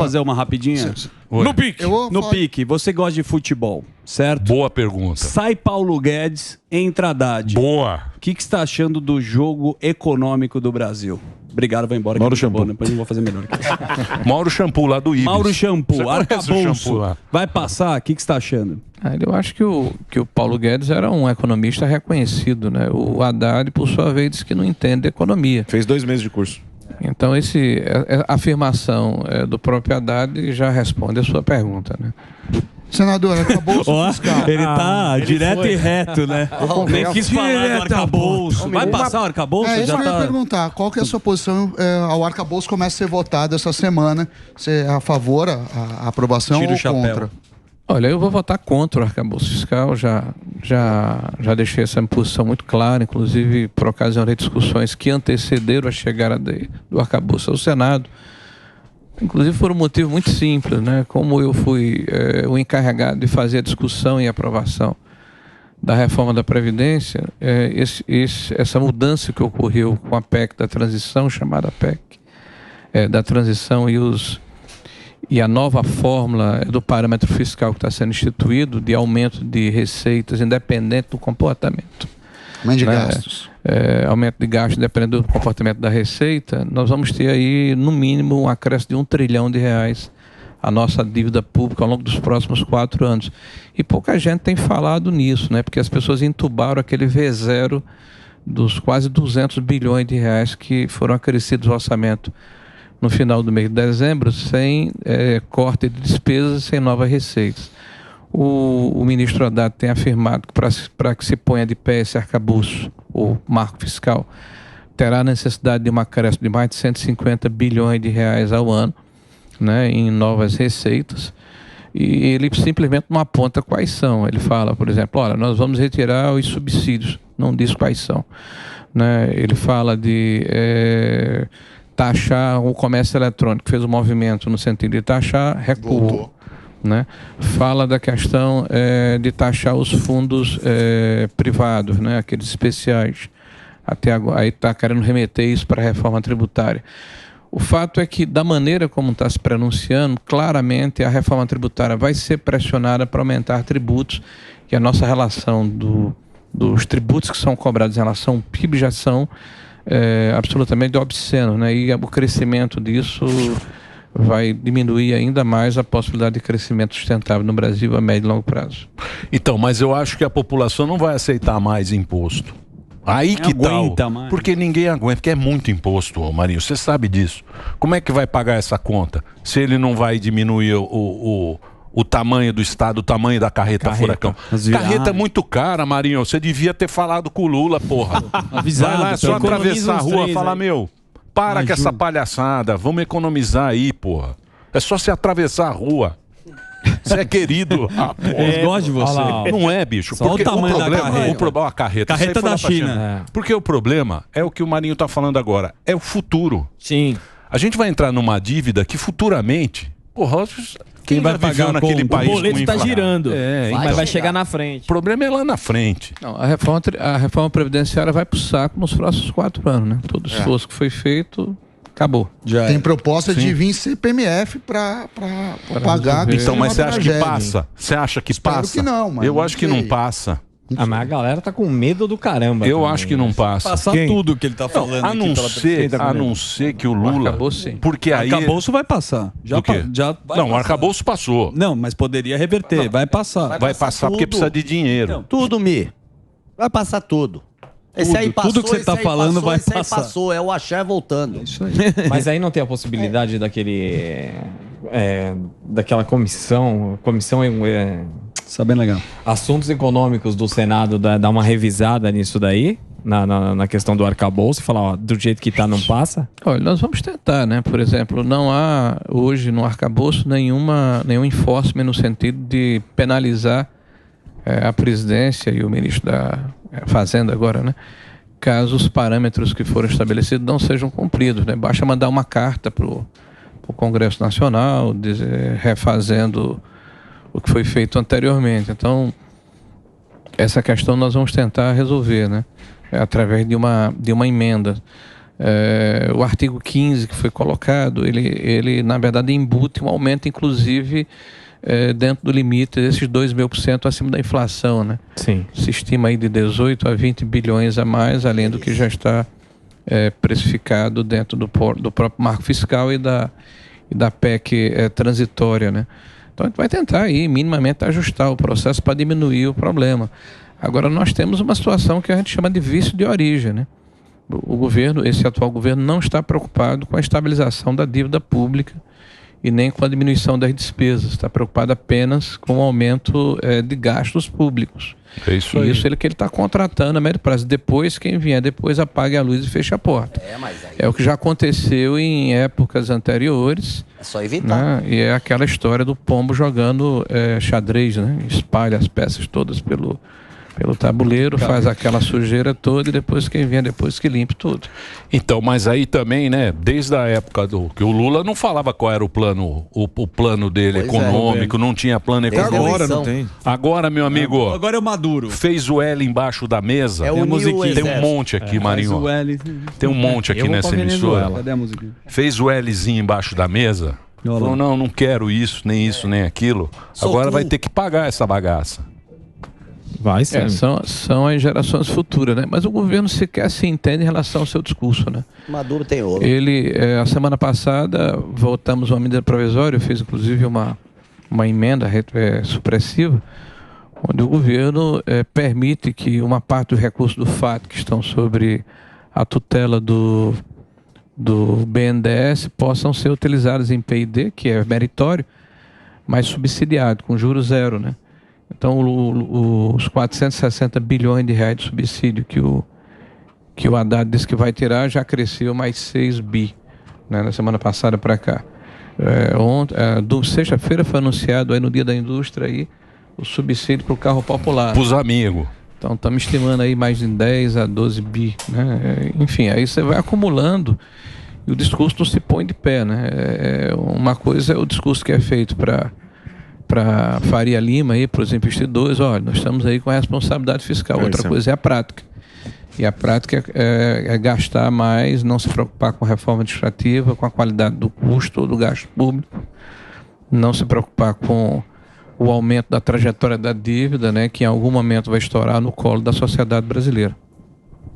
Fazer uma rapidinha? No pique. No pique. Você gosta de futebol, certo? Boa pergunta. Sai Paulo Guedes, entra Haddad. Boa. O que você está achando do jogo econômico do Brasil? Obrigado, vai embora. Mauro Shampoo. Depois eu vou fazer melhor aqui. Mauro Shampoo, lá do Ibis. Mauro Shampoo, Você conhece o arcabouço. Shampoo lá? Vai passar? O que você está achando? Eu acho que o Paulo Guedes era um economista reconhecido, né? O Haddad, por sua vez, disse que não entende economia. Fez 2 meses de curso. Então, a afirmação do próprio Haddad já responde a sua pergunta, né? Senador, arcabouço fiscal. Ele tá direto e reto, né? Nem quis falar do arcabouço. Vai passar o arcabouço? É isso que eu ia perguntar. Qual que é a sua posição ao arcabouço começa a ser votado essa semana? Você é a favor, a aprovação Tira o ou chapéu. contra? Olha, eu vou votar contra o arcabouço fiscal, já deixei essa posição muito clara, inclusive por ocasião de discussões que antecederam a chegada do arcabouço ao Senado, inclusive por um motivo muito simples, né? Como eu fui o encarregado de fazer a discussão e aprovação da reforma da Previdência, essa mudança que ocorreu com a PEC da transição, chamada PEC da transição e a nova fórmula do parâmetro fiscal que está sendo instituído de aumento de receitas independente do comportamento. Aumento de gastos. Aumento de gastos independente do comportamento da receita, nós vamos ter aí, no mínimo, um acréscimo de R$1 trilhão à nossa dívida pública ao longo dos próximos 4 anos. E pouca gente tem falado nisso, né? Porque as pessoas entubaram aquele V0 dos quase R$200 bilhões que foram acrescidos ao orçamento no final do mês de dezembro, sem corte de despesas, sem novas receitas. O ministro Haddad tem afirmado que para que se ponha de pé esse arcabouço, o marco fiscal, terá necessidade de uma acréscimo de mais de R$150 bilhões ao ano, né, em novas receitas. E ele simplesmente não aponta quais são. Ele fala, por exemplo, olha, nós vamos retirar os subsídios, não diz quais são. Né? Ele fala de taxar o comércio eletrônico, fez um movimento no sentido de taxar, recuou. Né? Fala da questão de taxar os fundos privados, né? Aqueles especiais. Até agora, aí está querendo remeter isso para a reforma tributária. O fato é que, da maneira como está se pronunciando, claramente a reforma tributária vai ser pressionada para aumentar tributos, e a nossa relação dos tributos que são cobrados em relação ao PIB já são absolutamente obscenos, né? E o crescimento disso vai diminuir ainda mais a possibilidade de crescimento sustentável no Brasil a médio e longo prazo. Então, mas eu acho que a população não vai aceitar mais imposto. Aí que tal? Porque ninguém aguenta, porque é muito imposto, Marinho, você sabe disso. Como é que vai pagar essa conta se ele não vai diminuir o tamanho do Estado, o tamanho da carreta furacão? Carreta é muito cara, Marinho, você devia ter falado com o Lula, porra. Vai lá, é só atravessar a rua e falar, para com essa palhaçada, vamos economizar aí, porra. É só se atravessar a rua. Você é querido. Eles gostam de você. Não é, bicho. Só porque o tamanho da carreta. O problema, a carreta. Carreta da China. Porque o problema é o que o Marinho está falando agora. É o futuro. Sim. A gente vai entrar numa dívida que futuramente... Porra, quem vai pagar naquele país? O boleto está girando. Mas vai chegar na frente. O problema é lá na frente. Não, a reforma previdenciária vai para o saco nos próximos 4 anos, né? Todo esforço que foi feito... Acabou. Tem proposta de vir CPMF para pagar. Então, mas você acha que passa? Você acha que passa? Que não, mas eu acho que não passa. Mas a galera tá com medo do caramba. Eu acho que não passa. Passar tudo que ele tá falando. A não ser que o Lula... Arcabouço, porque aí... Arcabouço vai passar. Não, o arcabouço passou. Não, mas poderia reverter. Vai passar. Vai passar porque precisa de dinheiro. Tudo, vai passar tudo. Esse aí passou, tudo que você está falando vai passar. Esse aí passou, é o axé voltando. Isso aí. Mas aí não tem a possibilidade daquela comissão Isso é bem legal. Assuntos Econômicos do Senado dar uma revisada nisso daí? Na questão do arcabouço e falar, ó, do jeito que tá, não passa? Olha, nós vamos tentar, né? Por exemplo, não há hoje no arcabouço nenhum enforcement no sentido de penalizar a presidência e o ministro da Fazenda agora, né? Caso os parâmetros que foram estabelecidos não sejam cumpridos, né? Basta mandar uma carta para o Congresso Nacional, refazendo o que foi feito anteriormente. Então, essa questão nós vamos tentar resolver, né? Através de uma emenda. O artigo 15 que foi colocado, ele na verdade embute um aumento, inclusive, dentro do limite desses 2.000% acima da inflação, né? Sim. Se estima aí de 18 a 20 bilhões a mais, além do que já está precificado dentro do próprio marco fiscal e da PEC transitória, né? Então a gente vai tentar aí minimamente ajustar o processo para diminuir o problema. Agora nós temos uma situação que a gente chama de vício de origem, né? O governo, esse atual governo, não está preocupado com a estabilização da dívida pública e nem com a diminuição das despesas. Está preocupado apenas com o aumento de gastos públicos. É isso aí. Isso que ele está contratando a médio prazo. Depois, quem vier depois apague a luz e feche a porta. É o que já aconteceu em épocas anteriores. É só evitar. Né? E é aquela história do pombo jogando xadrez, né? Espalha as peças todas pelo tabuleiro, faz aquela sujeira toda e depois quem vem depois que limpe tudo. Então, mas aí também, né, desde a época que o Lula não falava qual era o plano, o plano dele econômico, não tinha plano econômico. Agora não tem. Agora, meu amigo, agora é o Maduro. Fez o L embaixo da mesa. É o musiquinha. Tem um monte aqui, Marinho. Tem um monte aqui nessa emissora. Cadê a musiquinha? Fez o Lzinho embaixo da mesa. Falou, não quero isso, nem aquilo. Agora vai ter que pagar essa bagaça. Vai ser. São as gerações futuras, né? Mas o governo sequer se entende em relação ao seu discurso, né? Maduro tem ouro. A semana passada, votamos uma medida provisória, fez inclusive uma emenda supressiva, onde o governo permite que uma parte dos recursos do FAT que estão sobre a tutela do BNDES possam ser utilizados em PID, que é meritório, mas subsidiado, com juros zero, né? Então, os 460 bilhões de reais de subsídio que o Haddad disse que vai tirar já cresceu mais 6 bi, né, na semana passada para cá. Sexta-feira foi anunciado aí no Dia da Indústria aí, o subsídio para o carro popular. Para os amigos. Então, estamos estimando aí mais de 10 a 12 bi. Né? Enfim, aí você vai acumulando e o discurso não se põe de pé. Né? Uma coisa é o discurso que é feito para Faria Lima, para os investidores, olha, nós estamos aí com a responsabilidade fiscal. Outra coisa é a prática. E a prática é gastar mais, não se preocupar com a reforma administrativa, com a qualidade do custo ou do gasto público, não se preocupar com o aumento da trajetória da dívida, né, que em algum momento vai estourar no colo da sociedade brasileira.